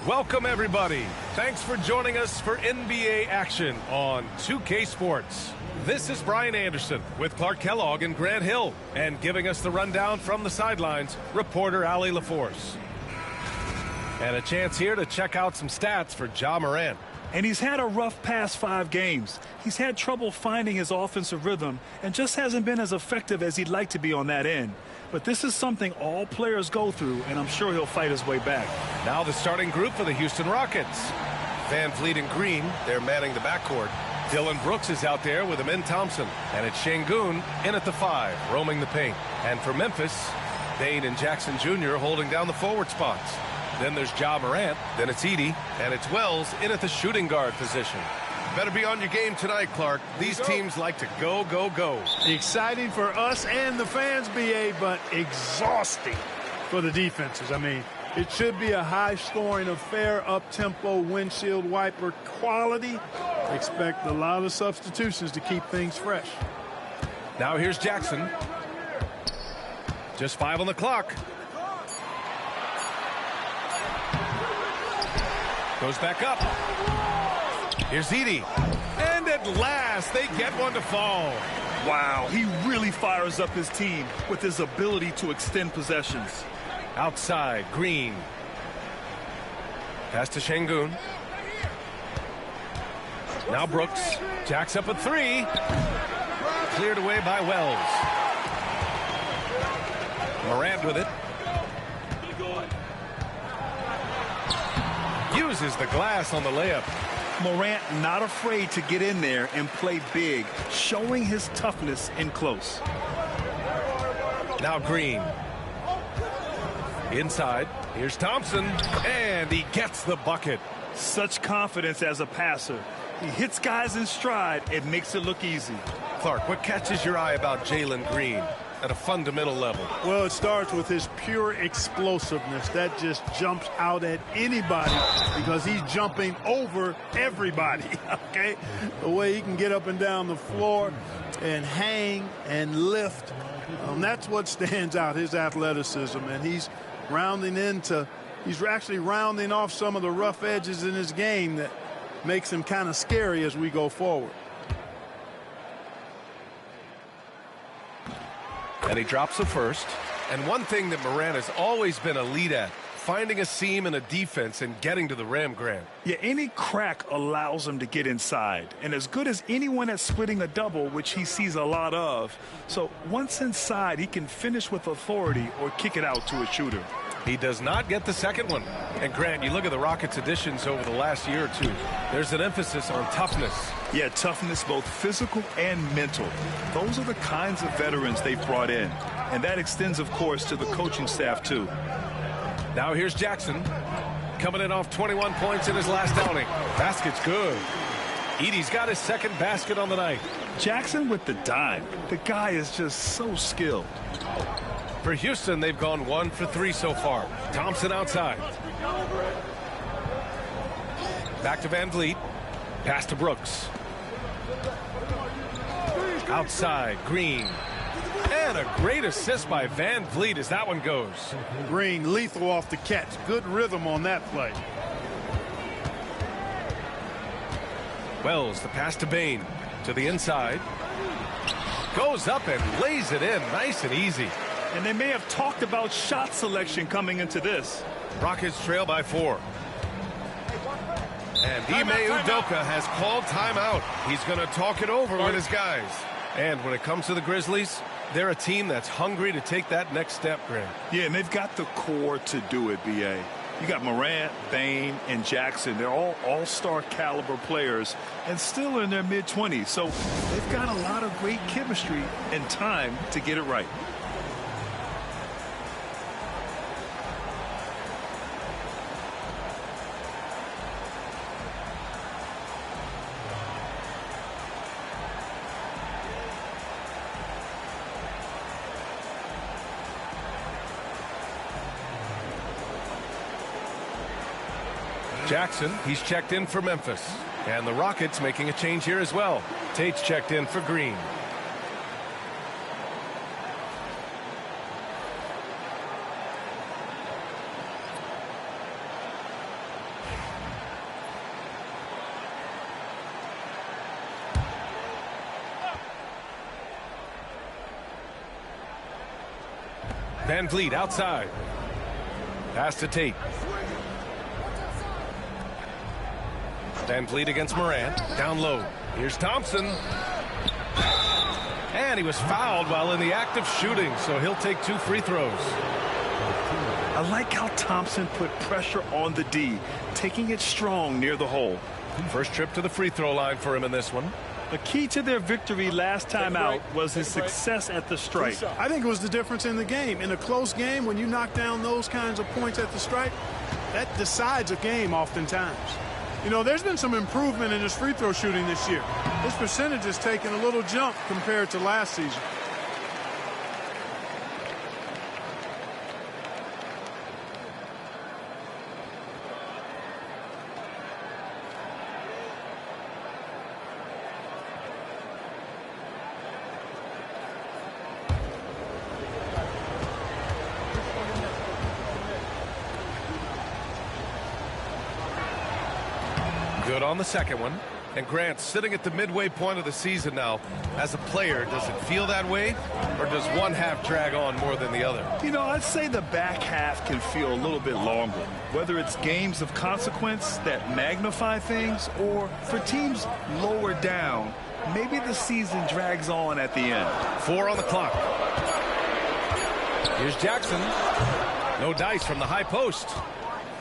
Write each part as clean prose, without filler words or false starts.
Welcome, everybody. Thanks for joining us for NBA action on 2K Sports. This is Brian Anderson with Clark Kellogg and Grant Hill. And giving us the rundown from the sidelines, reporter Allie LaForce. And a chance here to check out some stats for Ja Morant. And he's had a rough past 5 games. He's had trouble finding his offensive rhythm and just hasn't been as effective as he'd like to be on that end. But this is something all players go through, and I'm sure he'll fight his way back. Now the starting group for the Houston Rockets. Van Vliet and Green, they're manning the backcourt. Dylan Brooks is out there with Amin Thompson. And it's Şengün in at the 5, roaming the paint. And for Memphis, Bane and Jackson Jr. holding down the forward spots. Then there's Ja Morant, then it's Edey, and it's Wells in at the shooting guard position. Better be on your game tonight, Clark. These teams like to go, go, go. Exciting for us and the fans, BA, but exhausting for the defenses. I mean, it should be a high-scoring affair, up-tempo, windshield wiper quality. Expect a lot of substitutions to keep things fresh. Now here's Jackson. Just 5 on the clock. Goes back up. Here's Edey. And at last, they get one to fall. Wow, he really fires up his team with his ability to extend possessions. Outside, Green. Pass to Şengün. Now Brooks. Jacks up at 3. Cleared away by Wells. Morant with it. Uses the glass on the layup. Morant not afraid to get in there and play big, showing his toughness in close. Now Green. Inside. Here's Thompson. And he gets the bucket. Such confidence as a passer. He hits guys in stride and makes it look easy. Clark, what catches your eye about Jalen Green at a fundamental level? Well, it starts with his pure explosiveness. That just jumps out at anybody because he's jumping over everybody, okay? The way he can get up and down the floor and hang and lift, that's what stands out, his athleticism. And he's actually rounding off some of the rough edges in his game that makes him kind of scary as we go forward. And he drops the first. And one thing that Morant has always been elite at, finding a seam in a defense and getting to the rim, Grant. Yeah, any crack allows him to get inside. And as good as anyone at splitting a double, which he sees a lot of. So once inside, he can finish with authority or kick it out to a shooter. He does not get the second one. And Grant, you look at the Rockets additions over the last year or two. There's an emphasis on toughness. Yeah, toughness, both physical and mental. Those are the kinds of veterans they've brought in. And that extends, of course, to the coaching staff, too. Now here's Jackson. Coming in off 21 points in his last outing. Basket's good. Edey's got his second basket on the night. Jackson with the dime. The guy is just so skilled. For Houston, they've gone 1 for 3 so far. Thompson outside. Back to Van Vliet. Pass to Brooks. Outside, Green. And a great assist by Van Vliet as that one goes. Green lethal off the catch. Good rhythm on that play. Wells, the pass to Bane. To the inside. Goes up and lays it in nice and easy. And they may have talked about shot selection coming into this. Rockets trail by 4. And Ime Udoka has called timeout. He's going to talk it over with his guys. And when it comes to the Grizzlies, they're a team that's hungry to take that next step, Grant. Yeah, and they've got the core to do it, B.A. You got Morant, Bane, and Jackson. They're all all-star caliber players and still in their mid-20s. So they've got a lot of great chemistry and time to get it right. Jackson, he's checked in for Memphis. And the Rockets making a change here as well. Tate's checked in for Green. Van Vliet outside. Pass to Tate. Van Vliet against Morant. Down low. Here's Thompson. And he was fouled while in the act of shooting, so he'll take 2 free throws. I like how Thompson put pressure on the D, taking it strong near the hole. First trip to the free throw line for him in this one. The key to their victory last time out was his success at the stripe. I think it was the difference in the game. In a close game, when you knock down those kinds of points at the stripe, that decides a game oftentimes. You know, there's been some improvement in his free throw shooting this year. His percentage has taken a little jump compared to last season. Good on the second one. And Grant, sitting at the midway point of the season now, as a player, does it feel that way? Or does one half drag on more than the other? You know, I'd say the back half can feel a little bit longer. Whether it's games of consequence that magnify things, or for teams lower down, maybe the season drags on at the end. 4 on the clock. Here's Jackson. No dice from the high post.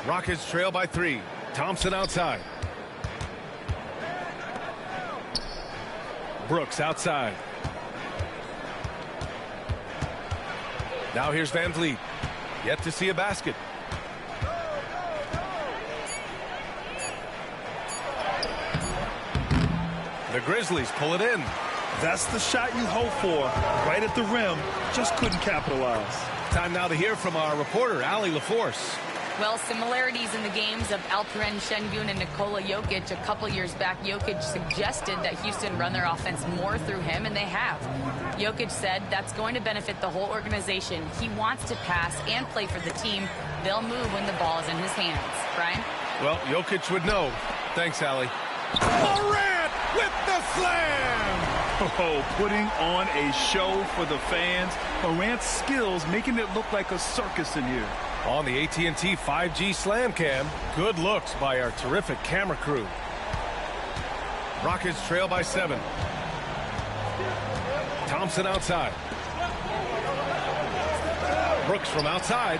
Rockets trail by 3. Thompson outside. Brooks outside. Now here's Van Vliet. Yet to see a basket. The Grizzlies pull it in. That's the shot you hope for. Right at the rim. Just couldn't capitalize. Time now to hear from our reporter, Allie LaForce. Well, similarities in the games of Alperen Şengün and Nikola Jokic. A couple years back, Jokic suggested that Houston run their offense more through him, and they have. Jokic said that's going to benefit the whole organization. He wants to pass and play for the team. They'll move when the ball is in his hands. Brian? Well, Jokic would know. Thanks, Allie. Morant with the slam! Oh, putting on a show for the fans. Morant's skills making it look like a circus in here. On the AT&T 5G Slam Cam, good looks by our terrific camera crew. Rockets trail by 7. Thompson outside. Brooks from outside.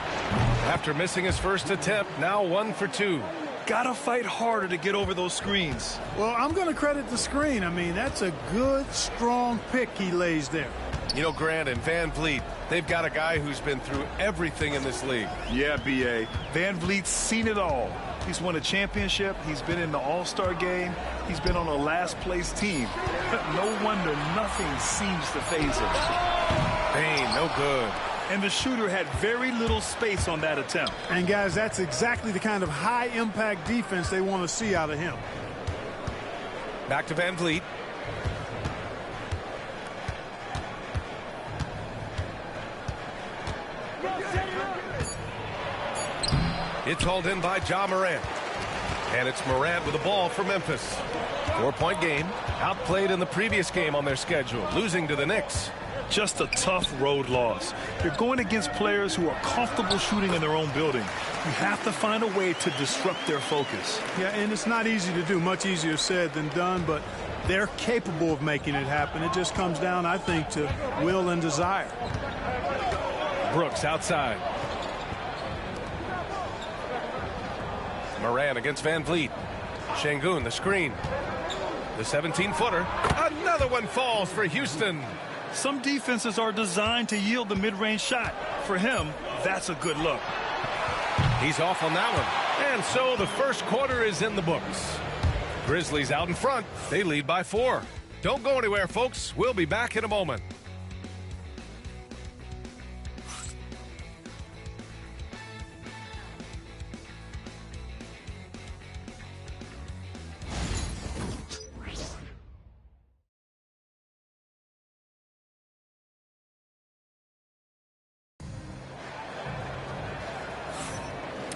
After missing his first attempt, now 1 for 2. Gotta fight harder to get over those screens. Well, I'm going to credit the screen. I mean, that's a good, strong pick he lays there. You know, Grant and Van Vliet, they've got a guy who's been through everything in this league. Yeah, B.A. Van Vliet's seen it all. He's won a championship. He's been in the All-Star game. He's been on a last-place team. No wonder nothing seems to faze him. Bane, no good. And the shooter had very little space on that attempt. And, guys, that's exactly the kind of high-impact defense they want to see out of him. Back to Van Vliet. It's hauled in by Ja Morant. And it's Morant with the ball for Memphis. 4-point game. Outplayed in the previous game on their schedule, losing to the Knicks. Just a tough road loss. You're going against players who are comfortable shooting in their own building. You have to find a way to disrupt their focus. Yeah, and it's not easy to do. Much easier said than done, but they're capable of making it happen. It just comes down, I think, to will and desire. Brooks outside. Morant against Van Vliet. Şengün, the screen. The 17-footer. Another one falls for Houston. Some defenses are designed to yield the mid-range shot. For him, that's a good look. He's off on that one. And so the first quarter is in the books. Grizzlies out in front. They lead by 4. Don't go anywhere, folks. We'll be back in a moment.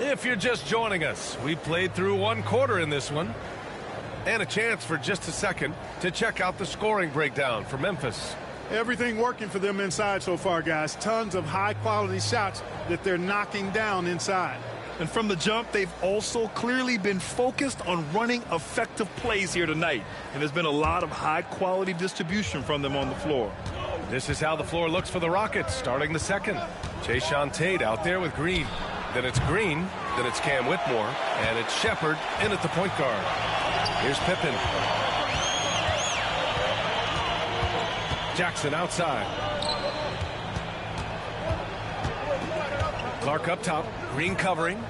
If you're just joining us, we played through 1 quarter in this one. And a chance for just a second to check out the scoring breakdown for Memphis. Everything working for them inside so far, guys. Tons of high-quality shots that they're knocking down inside. And from the jump, they've also clearly been focused on running effective plays here tonight. And there's been a lot of high-quality distribution from them on the floor. This is how the floor looks for the Rockets starting the second. Jayshawn Tate out there with Green. Then it's Green. Then it's Cam Whitmore. And it's Shepherd in at the point guard. Here's Pippen. Jackson outside. Clark up top. Green covering.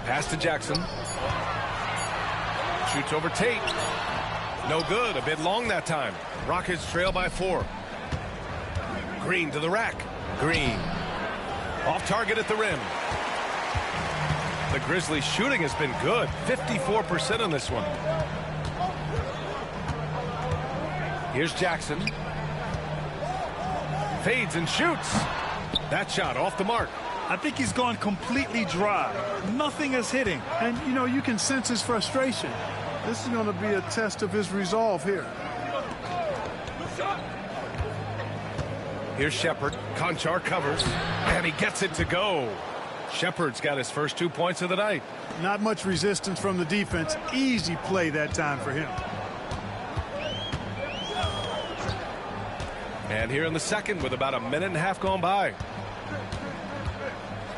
Pass to Jackson. Shoots over Tate. No good. A bit long that time. Rockets trail by 4. Green to the rack. Green. Off target at the rim. The Grizzlies shooting has been good. 54% on this one. Here's Jackson. Fades and shoots. That shot off the mark. I think he's gone completely dry. Nothing is hitting. And, you know, you can sense his frustration. This is going to be a test of his resolve here. Here's Shepherd. Conchar covers. And he gets it to go. Shepherd's got his first 2 points of the night. Not much resistance from the defense. Easy play that time for him. And here in the second with about a minute and a half gone by.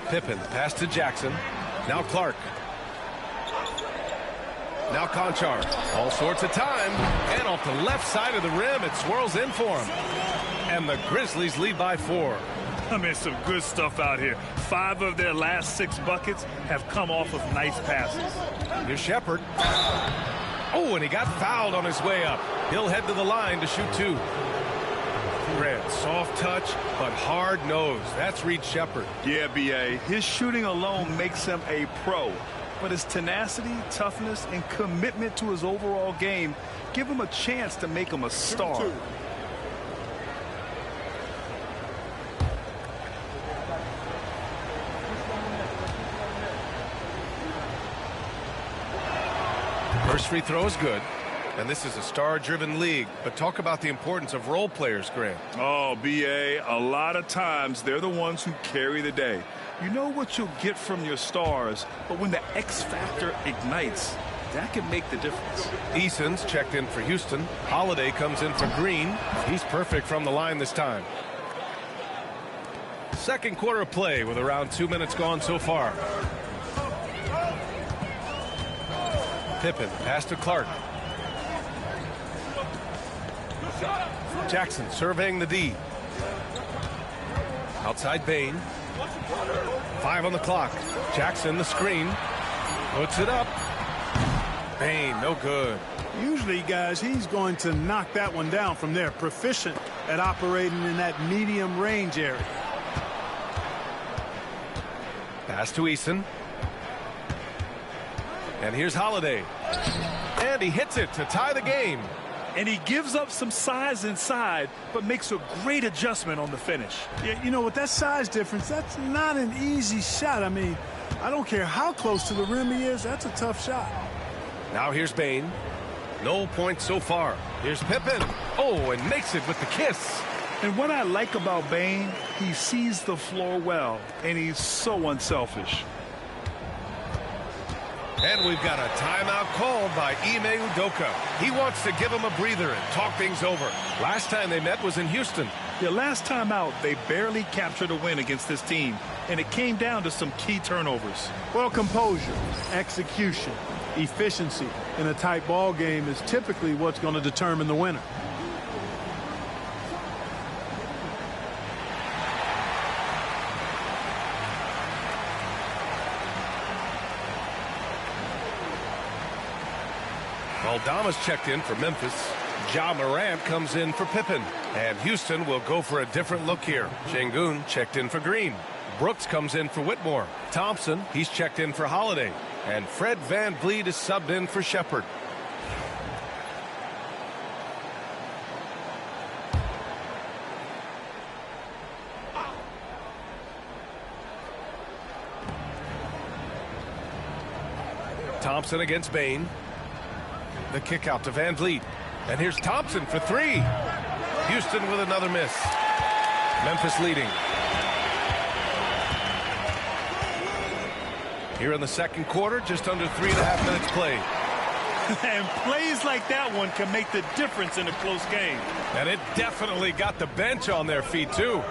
Pippen pass to Jackson. Now Clark. Now Conchar. All sorts of time. And off the left side of the rim, it swirls in for him. And the Grizzlies lead by 4. I mean, some good stuff out here. 5 of their last 6 buckets have come off of nice passes. Here's Shepherd. Oh, and he got fouled on his way up. He'll head to the line to shoot 2. Grant, soft touch, but hard nose. That's Reed Shepherd. Yeah, B.A. His shooting alone makes him a pro. But his tenacity, toughness, and commitment to his overall game give him a chance to make him a star. First free throw is good. And this is a star-driven league. But talk about the importance of role players, Grant. Oh, B.A., a lot of times they're the ones who carry the day. You know what you'll get from your stars, but when the X factor ignites, that can make the difference. Eason's checked in for Houston. Holiday comes in for Green. He's perfect from the line this time. Second quarter of play with around 2 minutes gone so far. Pippen pass to Clark. Jackson surveying the D. Outside Bain. 5 on the clock. Jackson the screen. Puts it up. Bain no good. Usually, guys, he's going to knock that one down from there. Proficient at operating in that medium range area. Pass to Eason. And here's Holiday. And he hits it to tie the game. And he gives up some size inside, but makes a great adjustment on the finish. Yeah, you know, with that size difference, that's not an easy shot. I mean, I don't care how close to the rim he is. That's a tough shot. Now here's Bain. No points so far. Here's Pippen. Oh, and makes it with the kiss. And what I like about Bain, he sees the floor well, and he's so unselfish. And we've got a timeout called by Ime Udoka. He wants to give him a breather and talk things over. Last time they met was in Houston. Yeah, last time out, they barely captured a win against this team, and it came down to some key turnovers. Well, composure, execution, efficiency in a tight ball game is typically what's going to determine the winner. Aldama's checked in for Memphis. Ja Morant comes in for Pippen. And Houston will go for a different look here. Şengün checked in for Green. Brooks comes in for Whitmore. Thompson, he's checked in for Holiday. And Fred VanVleet is subbed in for Shepherd. Thompson against Bain. The kick out to VanVleet. And here's Thompson for three. Houston with another miss. Memphis leading. Here in the second quarter, just under 3.5 minutes played. And plays like that one can make the difference in a close game. And it definitely got the bench on their feet, too.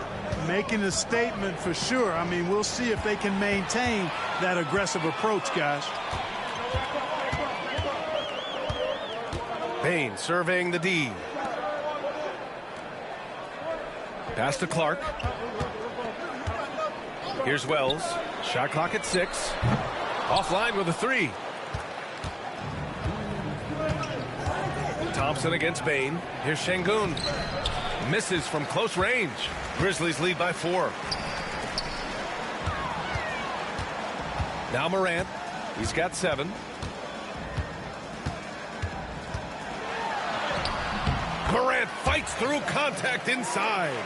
Making a statement for sure. I mean, we'll see if they can maintain that aggressive approach, guys. Bain surveying the D. Pass to Clark. Here's Wells. Shot clock at 6. Offline with a 3. Thompson against Bain. Here's Şengün. Misses from close range. Grizzlies lead by 4. Now Morant. He's got 7. Morant fights through contact inside.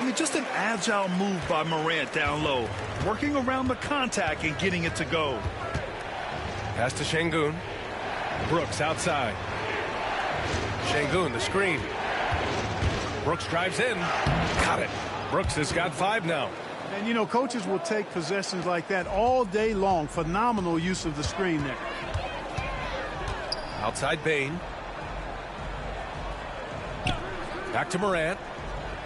I mean, just an agile move by Morant down low, working around the contact and getting it to go. Pass to Şengün. Brooks outside. Şengün, the screen. Brooks drives in. Got it. Brooks has got 5 now. And, you know, coaches will take possessions like that all day long. Phenomenal use of the screen there. Outside Bain. Back to Morant.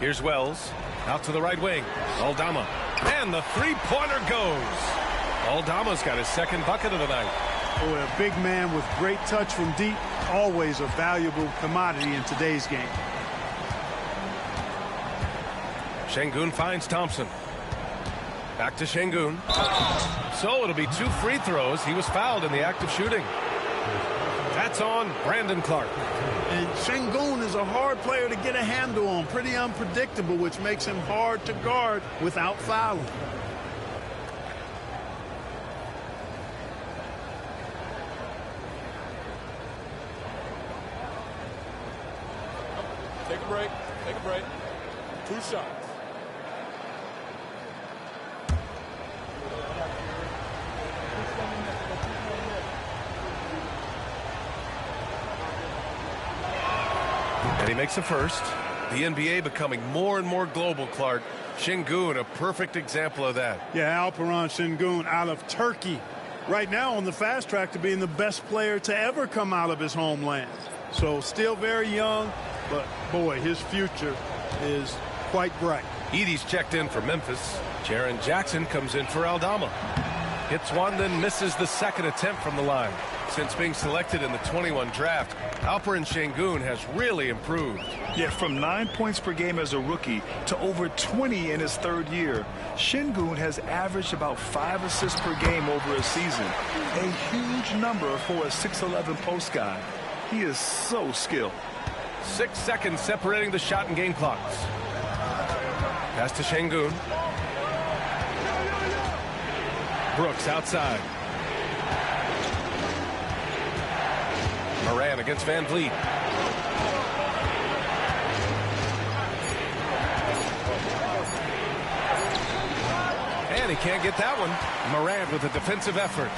Here's Wells. Out to the right wing. Aldama. And the three-pointer goes. Aldama's got his second bucket of the night. Boy, a big man with great touch from deep. Always a valuable commodity in today's game. Şengün finds Thompson. Back to Şengün. So it'll be 2 free throws. He was fouled in the act of shooting. That's on Brandon Clark. And Şengün is a hard player to get a handle on. Pretty unpredictable, which makes him hard to guard without fouling. Take a break. Take a break. 2 shots. And he makes a first. The NBA becoming more and more global, Clark. Şengün, a perfect example of that. Yeah, Alperen Şengün out of Turkey. Right now on the fast track to being the best player to ever come out of his homeland. So still very young, but boy, his future is quite bright. Edey's checked in for Memphis. Jaren Jackson comes in for Aldama. Hits one, then misses the second attempt from the line. Since being selected in the 21 draft, Alperen Şengün has really improved. Yeah, from 9 points per game as a rookie to over 20 in his 3rd year, Şengün has averaged about 5 assists per game over a season. A huge number for a 6'11 post guy. He is so skilled. 6 seconds separating the shot and game clocks. Pass to Şengün. Brooks outside. Morant against Van Vliet. And he can't get that one. Morant with a defensive effort.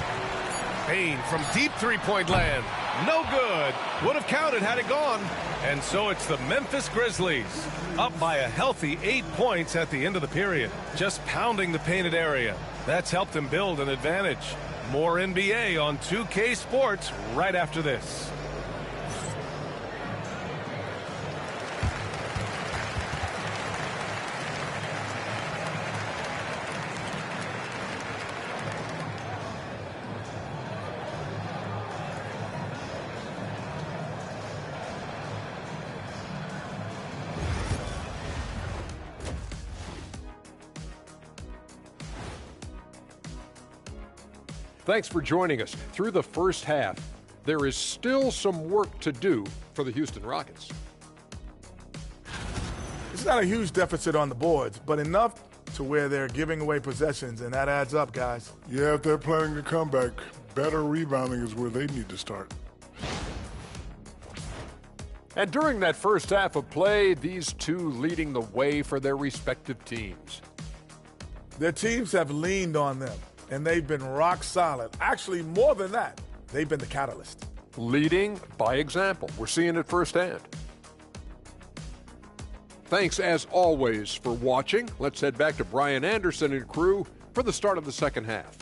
Bain from deep three-point land. No good. Would have counted had it gone. And so it's the Memphis Grizzlies up by a healthy 8 points at the end of the period. Just pounding the painted area. That's helped them build an advantage. More NBA on 2K Sports right after this. Thanks for joining us. Through the first half, there is still some work to do for the Houston Rockets. It's not a huge deficit on the boards, but enough to where they're giving away possessions, and that adds up, guys. Yeah, if they're planning a comeback, better rebounding is where they need to start. And during that first half of play, these two leading the way for their respective teams. Their teams have leaned on them, and they've been rock solid. Actually, more than that, they've been the catalyst. leading by example. We're seeing it firsthand. Thanks, as always, for watching. Let's head back to Brian Anderson and crew for the start of the second half.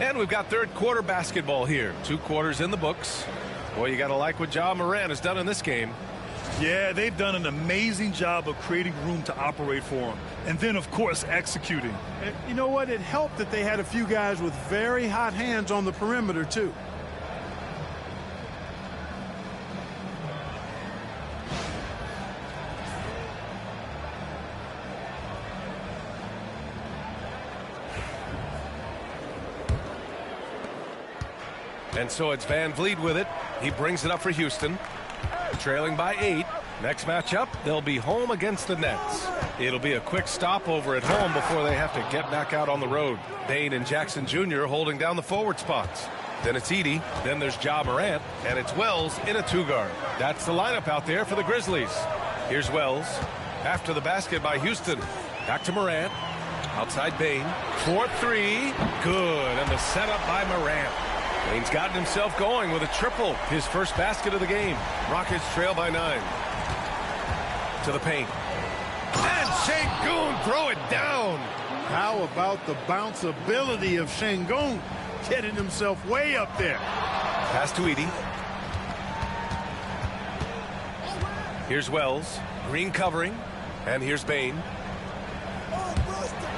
And we've got third quarter basketball here. 2 quarters in the books. Boy, you got to like what Ja Morant has done in this game. Yeah, they've done an amazing job of creating room to operate for him. And then, of course, executing. And you know what? It helped that they had a few guys with very hot hands on the perimeter, too. And so it's Van Vliet with it. He brings it up for Houston. Trailing by 8. Next matchup, they'll be home against the Nets. It'll be a quick stopover at home before they have to get back out on the road. Bain and Jackson Jr. holding down the forward spots. Then it's Edey. Then there's Ja Morant. And it's Wells in a 2-guard. That's the lineup out there for the Grizzlies. Here's Wells. After the basket by Houston. Back to Morant. Outside Bain. 4-3. Good. And the setup by Morant. Bain's gotten himself going with a triple. His first basket of the game. Rockets trail by 9. To the paint. And Şengün throw it down. How about the bounceability of Şengün getting himself way up there? Pass to Edey. Here's Wells. Green covering. And here's Bain.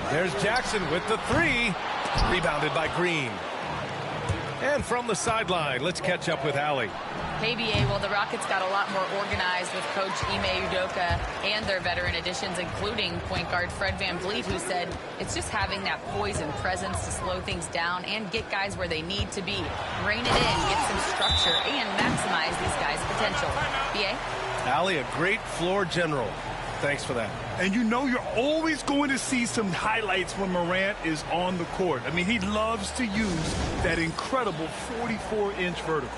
There's Jackson with the 3. Rebounded by Green. And from the sideline, let's catch up with Allie. Hey, BA, well, the Rockets got a lot more organized with Coach Ime Udoka and their veteran additions, including point guard Fred VanVleet, who said it's just having that poise and presence to slow things down and get guys where they need to be. Rein it in, get some structure, and maximize these guys' potential. BA? Allie, a great floor general. Thanks for that. And you know you're always going to see some highlights when Morant is on the court. I mean, he loves to use that incredible 44-inch vertical.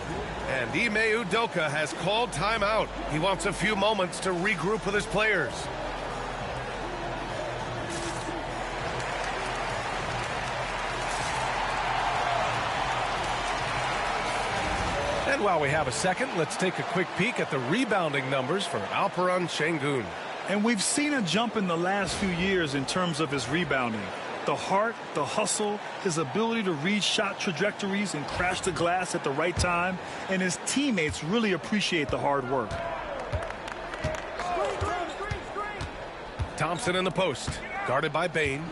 And Ime Udoka has called timeout. He wants a few moments to regroup with his players. And while we have a second, let's take a quick peek at the rebounding numbers for Alperen Şengün. And we've seen a jump in the last few years in terms of his rebounding. The heart, the hustle, his ability to read shot trajectories and crash the glass at the right time, and his teammates really appreciate the hard work. Thompson in the post, guarded by Bain.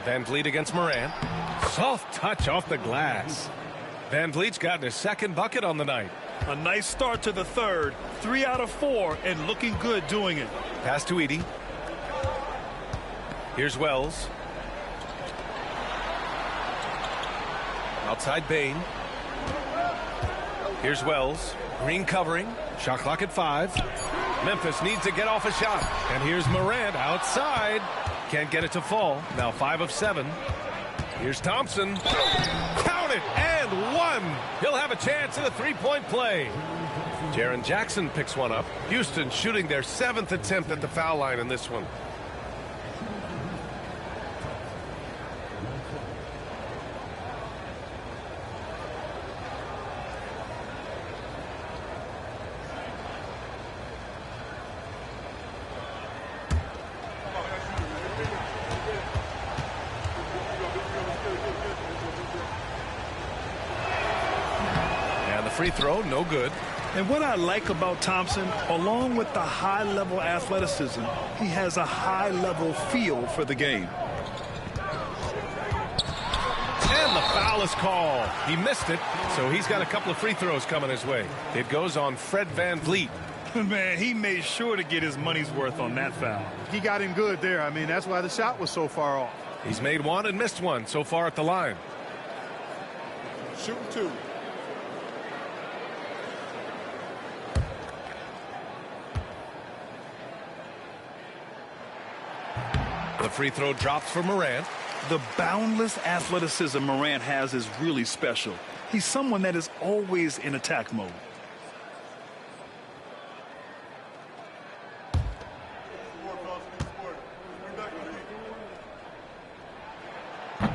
VanVleet against Morant. Soft touch off the glass. VanVleet's gotten his second bucket on the night. A nice start to the third. 3 out of 4, and looking good doing it. Pass to Edey. Here's Wells. Outside Bain. Here's Wells. Green covering. Shot clock at 5. Memphis needs to get off a shot. And here's Morant outside. Can't get it to fall. Now 5 of 7. Here's Thompson. Count it, and 1. He'll have a chance at a 3-point play. Jaren Jackson picks one up. Houston shooting their 7th attempt at the foul line in this one. Free throw, no good. And what I like about Thompson, along with the high-level athleticism, he has a high-level feel for the game. And the foul is called. He missed it, so he's got a couple of free throws coming his way. It goes on Fred VanVleet. Man, he made sure to get his money's worth on that foul. He got him good there. I mean, that's why the shot was so far off. He's made one and missed one so far at the line. Shooting 2. The free throw drops for Morant. The boundless athleticism Morant has is really special. He's someone that is always in attack mode.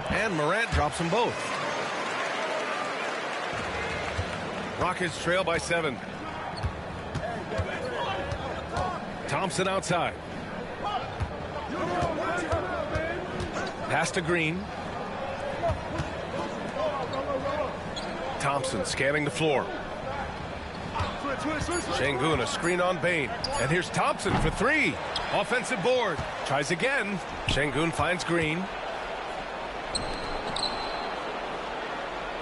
And Morant drops them both. Rockets trail by 7. Thompson outside. Pass to Green. Thompson scanning the floor. Şengün, a screen on Bane. And here's Thompson for 3. Offensive board. Tries again. Şengün finds Green.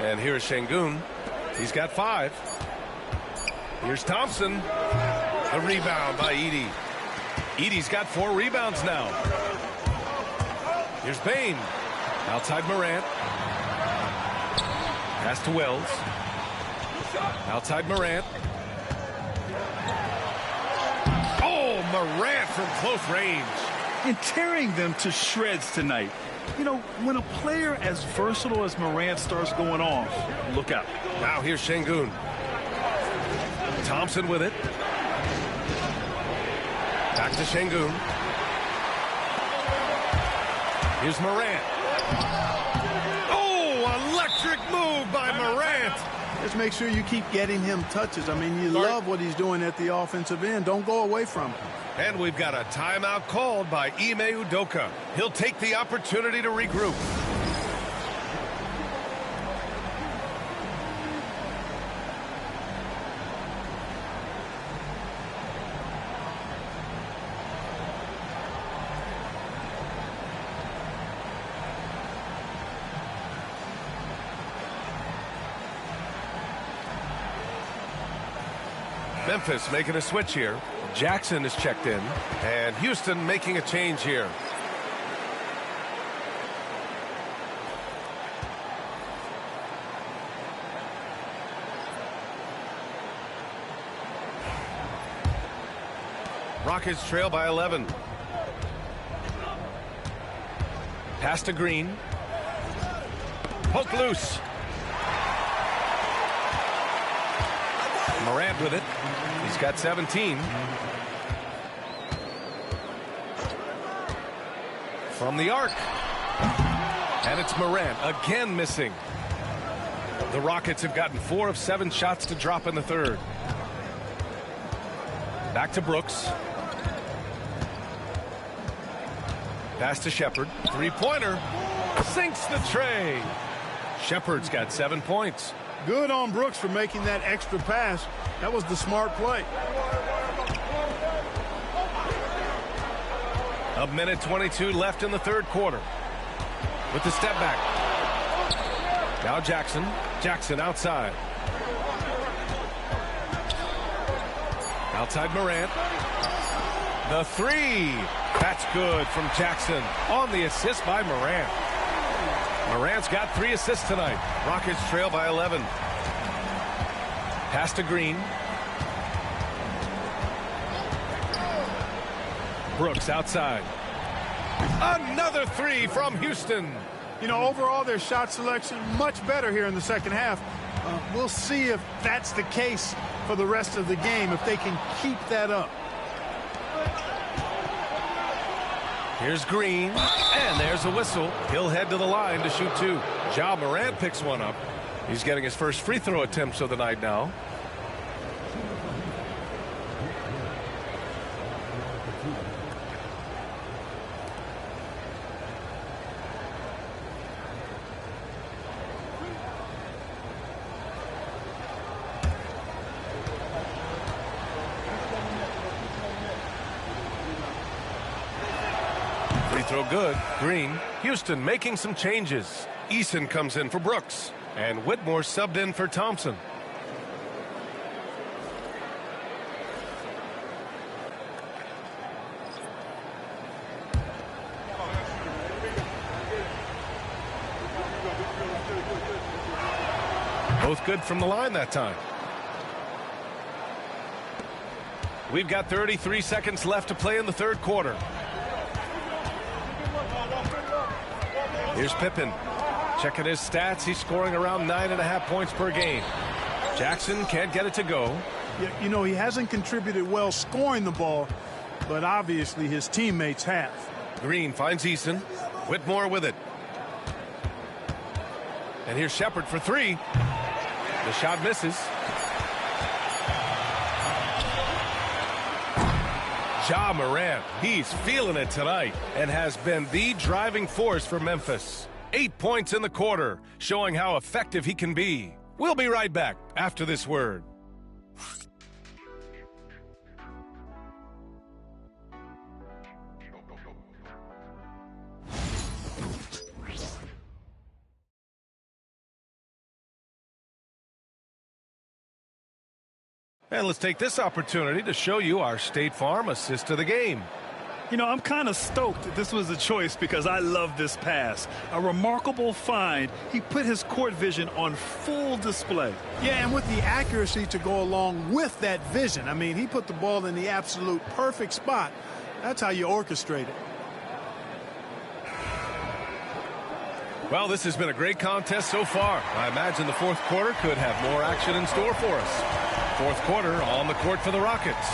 And here's Şengün. He's got 5. Here's Thompson. A rebound by Edey. Edey's got 4 rebounds now. Here's Bane. Outside Morant. Pass to Wells. Outside Morant. Oh, Morant from close range. And tearing them to shreds tonight. You know, when a player as versatile as Morant starts going off, look out. Now here's Şengün. Thompson with it. Back to Şengün. Here's Morant. Oh, electric move by Morant. Just make sure you keep getting him touches. I mean, you love what he's doing at the offensive end. Don't go away from him. And we've got a timeout called by Ime Udoka. He'll take the opportunity to regroup. Memphis making a switch here. Jackson is checked in. And Houston making a change here. Rockets trail by 11. Pass to Green. Poke loose. Morant with it. He's got 17. From the arc. And it's Morant again missing. The Rockets have gotten 4 of 7 shots to drop in the third. Back to Brooks. Pass to Shepherd. Three-pointer. Sinks the tray. Shepherd's got 7 points. Good on Brooks for making that extra pass. That was the smart play. A minute 22 left in the third quarter. With the step back. Now Jackson. Jackson outside. Outside Morant. The 3. That's good from Jackson on the assist by Morant. Morant's got 3 assists tonight. Rockets trail by 11. Pass to Green. Brooks outside. Another 3 from Houston. You know, overall, their shot selection much better here in the second half. We'll see if that's the case for the rest of the game, if they can keep that up. Here's Green, and there's a whistle. He'll head to the line to shoot 2. Ja Morant picks one up. He's getting his first free throw attempts of the night now. Throw good. Green. Houston making some changes. Eason comes in for Brooks. And Whitmore subbed in for Thompson. Both good from the line that time. We've got 33 seconds left to play in the third quarter. Here's Pippen. Checking his stats, he's scoring around 9.5 points per game. Jackson can't get it to go. Yeah, you know, he hasn't contributed well scoring the ball, but obviously his teammates have. Green finds Eason. Whitmore with it. And here's Shepard for three. The shot misses. Ja Morant, he's feeling it tonight and has been the driving force for Memphis. 8 points in the quarter, showing how effective he can be. We'll be right back after this word. And let's take this opportunity to show you our State Farm assist of the game. You know, I'm kind of stoked that this was a choice because I love this pass. A remarkable find. He put his court vision on full display. Yeah, and with the accuracy to go along with that vision. I mean, he put the ball in the absolute perfect spot. That's how you orchestrate it. Well, this has been a great contest so far. I imagine the fourth quarter could have more action in store for us. Fourth quarter on the court for the Rockets.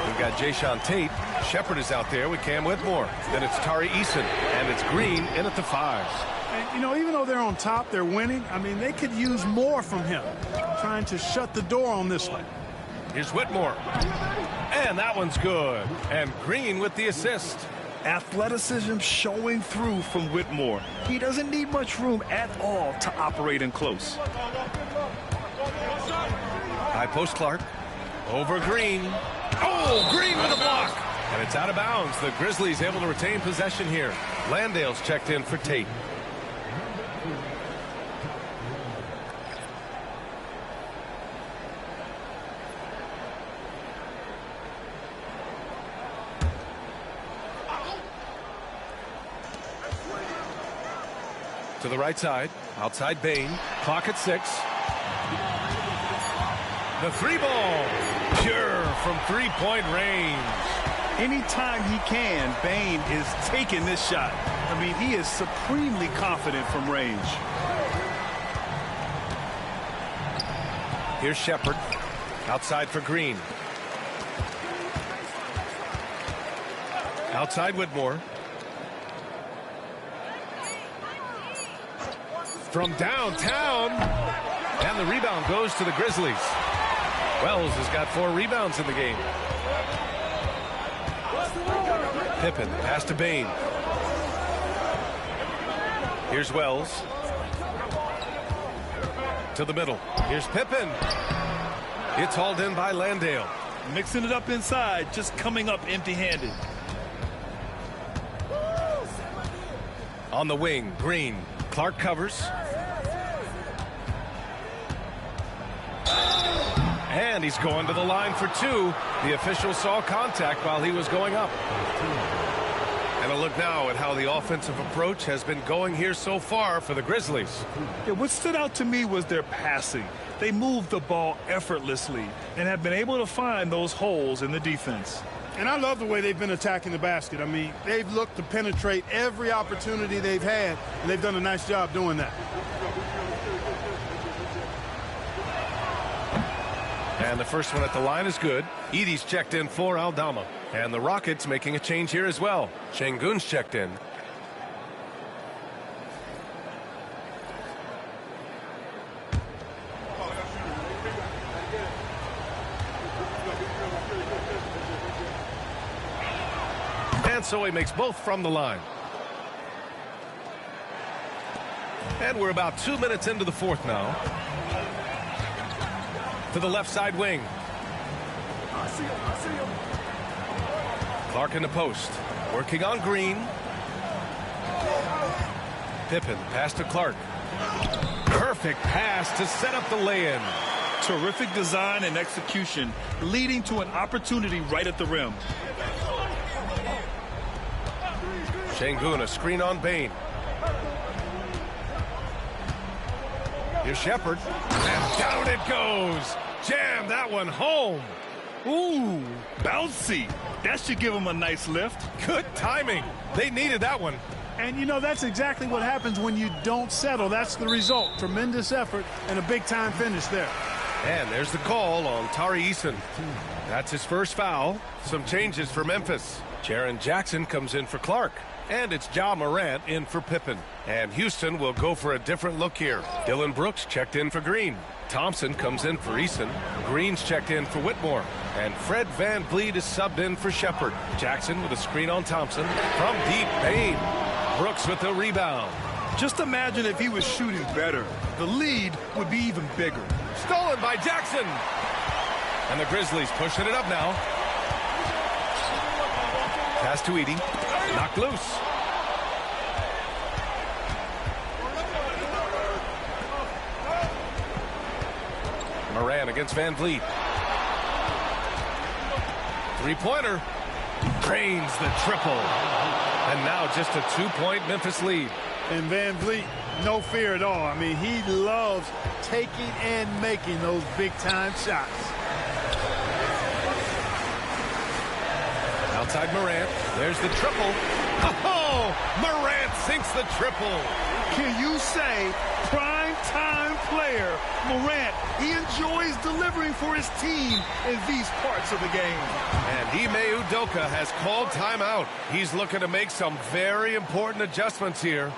We've got Jayshawn Tate. Shepard is out there with Cam Whitmore. Then it's Tari Eason, and it's Green in at the 5. And, you know, even though they're on top, they're winning. I mean, they could use more from him. Trying to shut the door on this one. Here's Whitmore. And that one's good. And Green with the assist. Athleticism showing through from Whitmore. He doesn't need much room at all to operate in close. High post Clark. Over Green. Oh, Green with a block. And it's out of bounds. The Grizzlies able to retain possession here. Landale's checked in for Tate. To the right side. Outside Bain. Clock at 6. The 3-ball. Pure from three-point range. Anytime he can, Bain is taking this shot. I mean, he is supremely confident from range. Here's Shepard. Outside for Green. Outside Whitmore. From downtown. And the rebound goes to the Grizzlies. Wells has got 4 rebounds in the game. Pippen, pass to Bain. Here's Wells. To the middle. Here's Pippen. It's hauled in by Landale. Mixing it up inside, just coming up empty-handed. On the wing, Green. Clark covers. And he's going to the line for 2. The official saw contact while he was going up. And a look now at how the offensive approach has been going here so far for the Grizzlies. Yeah, what stood out to me was their passing. They moved the ball effortlessly and have been able to find those holes in the defense. And I love the way they've been attacking the basket. I mean, they've looked to penetrate every opportunity they've had, and they've done a nice job doing that. And the first one at the line is good. Edey's checked in for Aldama. And the Rockets making a change here as well. Şengün's checked in. And so he makes both from the line. And we're about 2 minutes into the fourth now. To the left side wing. Clark in the post. Working on Green. Pippen, pass to Clark. Perfect pass to set up the lay-in. Terrific design and execution, leading to an opportunity right at the rim. Şengün, a screen on Bain. Here's Shepard. And down it goes. Jam that one home. Ooh, bouncy. That should give him a nice lift. Good timing. They needed that one. And, you know, that's exactly what happens when you don't settle. That's the result. Tremendous effort and a big-time finish there. And there's the call on Tari Eason. That's his first foul. Some changes for Memphis. Jaren Jackson comes in for Clark. And it's Ja Morant in for Pippen. And Houston will go for a different look here. Dylan Brooks checked in for Green. Thompson comes in for Eason. Green's checked in for Whitmore. And Fred VanVleet is subbed in for Shepard. Jackson with a screen on Thompson. From deep, Payne. Brooks with the rebound. Just imagine if he was shooting better. The lead would be even bigger. Stolen by Jackson. And the Grizzlies pushing it up now. Pass to Edey. Knocked loose. Moran against VanVleet. Three-pointer. Drains the triple. And now just a two-point Memphis lead. And VanVleet, no fear at all. I mean, he loves taking and making those big-time shots. Outside Morant. There's the triple. Oh, Morant sinks the triple. Can you say prime-time player Morant? He enjoys delivering for his team in these parts of the game. And Ime Udoka has called timeout. He's looking to make some very important adjustments here.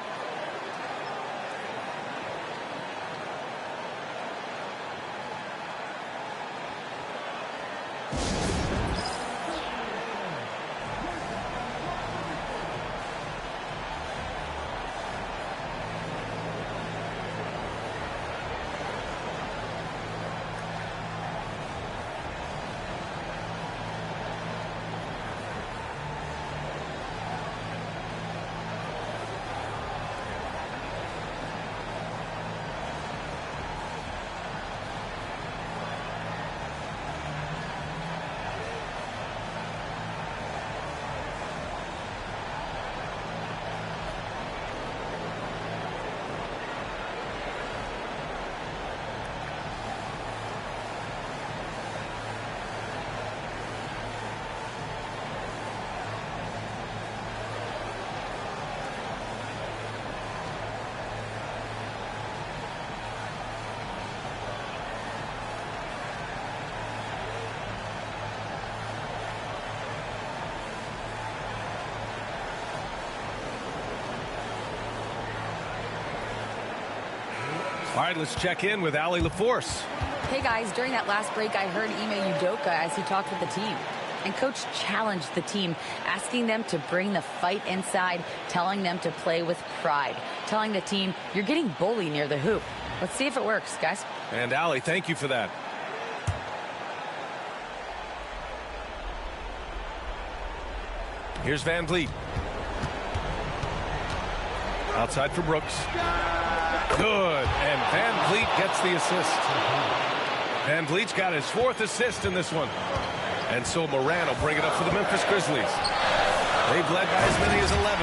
All right, let's check in with Allie LaForce. Hey, guys, during that last break, I heard Ime Udoka as he talked with the team. And Coach challenged the team, asking them to bring the fight inside, telling them to play with pride, telling the team, you're getting bullied near the hoop. Let's see if it works, guys. And Allie, thank you for that. Here's VanVleet. Outside for Brooks. Good, and VanVleet gets the assist. VanVleet's got his fourth assist in this one. And so Moran will bring it up for the Memphis Grizzlies. They've led by as many as 11.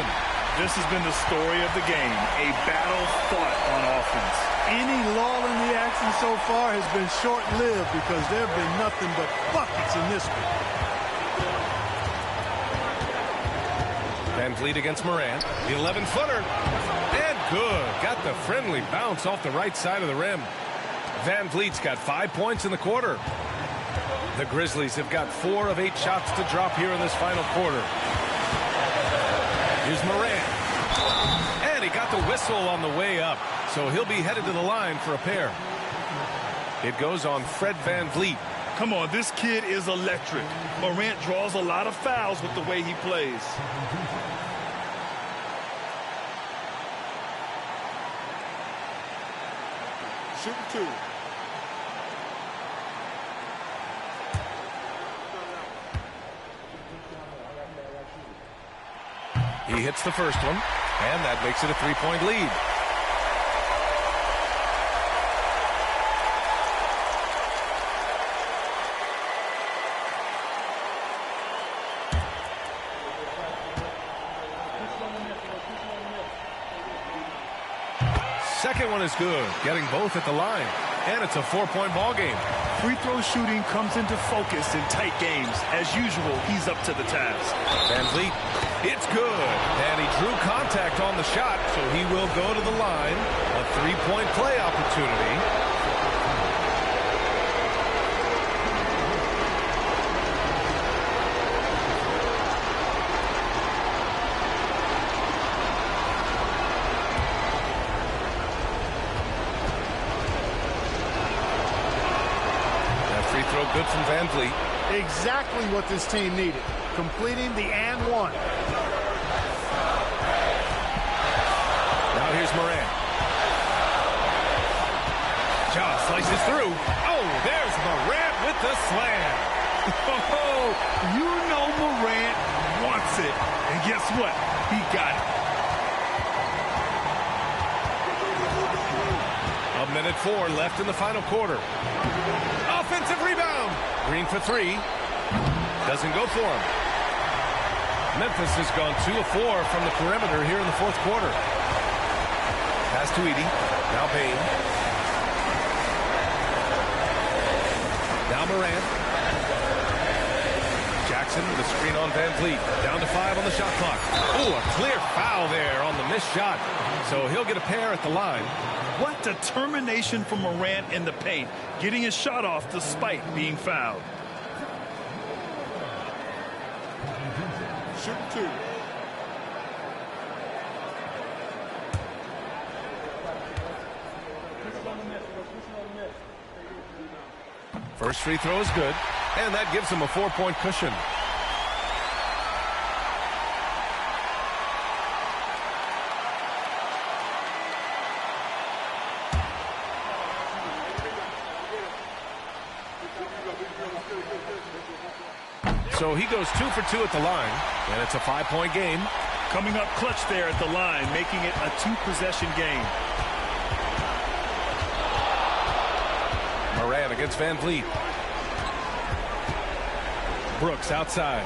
This has been the story of the game, a battle fought on offense. Any lull in the action so far has been short-lived because there have been nothing but buckets in this one. VanVleet against Moran. The 11-footer. And good. Got the friendly bounce off the right side of the rim. VanVleet's got 5 points in the quarter. The Grizzlies have got 4 of 8 shots to drop here in this final quarter. Here's Moran. And he got the whistle on the way up. So he'll be headed to the line for a pair. It goes on Fred VanVleet. Come on, this kid is electric. Morant draws a lot of fouls with the way he plays. Shooting 2. He hits the first one, and that makes it a 3-point lead. Second one is good, getting both at the line. and it's a 4-point ball game. Free throw shooting comes into focus in tight games. As usual, he's up to the task. Van Vliet, it's good. And he drew contact on the shot, so he will go to the line. A 3-point play opportunity. Good from Van Vliet. Exactly what this team needed. Completing the and one. Now here's Morant. Ja slices through. Oh, there's Morant with the slam. Oh, you know Morant wants it. And guess what? He got it. A minute 4 left in the final quarter. Offensive rebound. Green for 3. Doesn't go for him. Memphis has gone 2 of 4 from the perimeter here in the fourth quarter. Pass to Edey. Now Payne. Now Morant. Jackson with a screen on Van Vliet. Down to 5 on the shot clock. Oh, a clear foul there on the missed shot. So he'll get a pair at the line. What determination from Morant in the paint, getting his shot off despite being fouled. Shoot 2. First free throw is good, and that gives him a 4-point cushion. So he goes 2 for 2 at the line, and it's a 5-point game. Coming up clutch there at the line, making it a 2-possession game. Morant against Van Vliet. Brooks outside.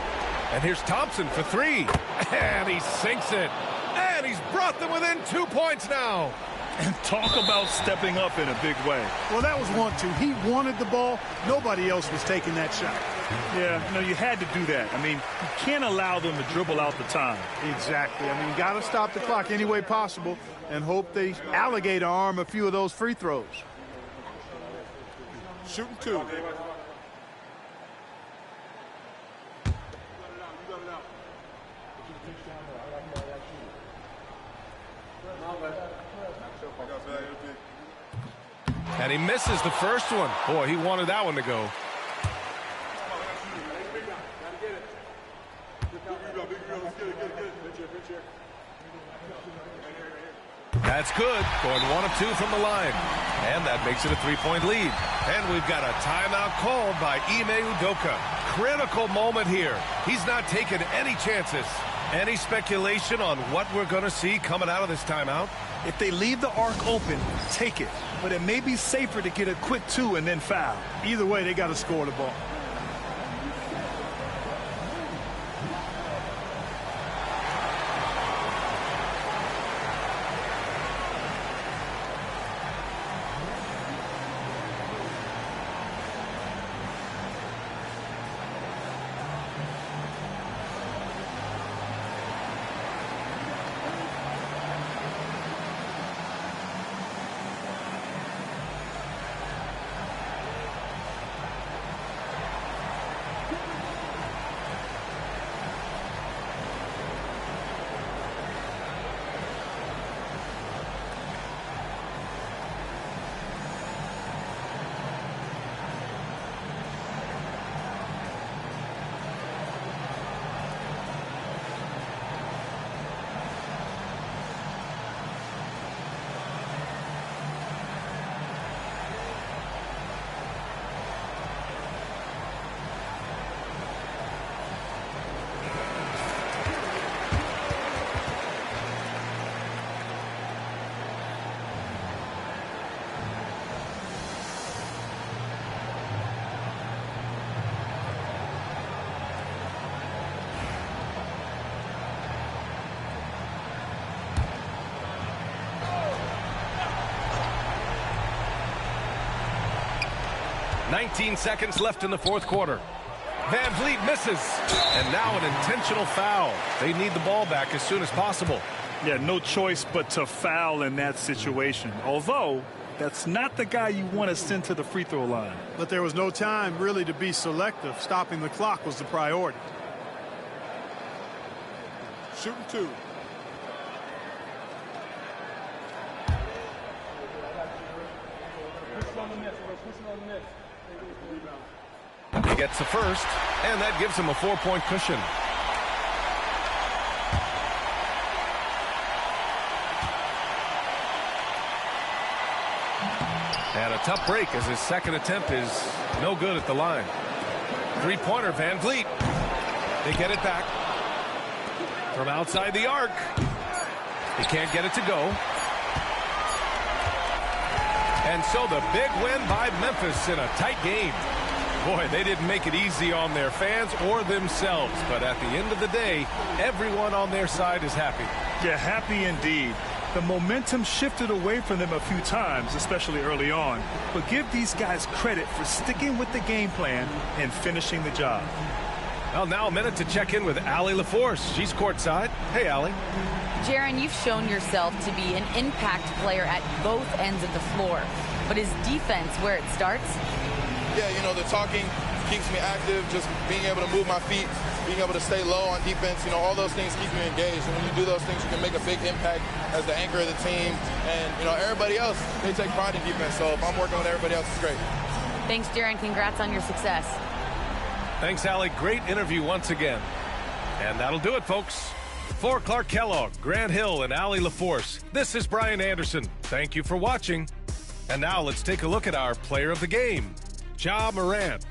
And here's Thompson for 3. And he sinks it. And he's brought them within 2 points now. And talk about stepping up in a big way. Well, that was 1-2. He wanted the ball. Nobody else was taking that shot. Yeah, no, you had to do that. I mean, you can't allow them to dribble out the time. Exactly. I mean, you got to stop the clock any way possible and hope they alligator arm a few of those free throws. Shooting 2. And he misses the first one. Boy, he wanted that one to go. That's good. Going 1 of 2 from the line. And that makes it a 3-point lead. And we've got a timeout called by Ime Udoka. Critical moment here. He's not taking any chances. Any speculation on what we're going to see coming out of this timeout? If they leave the arc open, take it. But it may be safer to get a quick 2 and then foul. Either way, they got to score the ball. 19 seconds left in the fourth quarter. Van Vliet misses. And now an intentional foul. They need the ball back as soon as possible. Yeah, no choice but to foul in that situation. Although, that's not the guy you want to send to the free throw line. But there was no time really to be selective. Stopping the clock was the priority. Shooting 2. He gets the first, and that gives him a 4-point cushion. And a tough break as his second attempt is no good at the line. Three-pointer, Van Vliet. They get it back from outside the arc. He can't get it to go. And so the big win by Memphis in a tight game. Boy, they didn't make it easy on their fans or themselves. But at the end of the day, everyone on their side is happy. Yeah, happy indeed. The momentum shifted away from them a few times, especially early on. But give these guys credit for sticking with the game plan and finishing the job. Well, now a minute to check in with Allie LaForce. She's courtside. Hey, Allie. Jaron, you've shown yourself to be an impact player at both ends of the floor. But is defense where it starts? Yeah, you know, the talking keeps me active, just being able to move my feet, being able to stay low on defense, you know, all those things keep me engaged. And when you do those things, you can make a big impact as the anchor of the team. And, you know, everybody else, they take pride in defense. So if I'm working with everybody else, it's great. Thanks, Jaron. Congrats on your success. Thanks, Allie. Great interview once again. And that'll do it, folks. For Clark Kellogg, Grant Hill, and Allie LaForce, this is Brian Anderson. Thank you for watching. And now let's take a look at our player of the game, Ja Morant.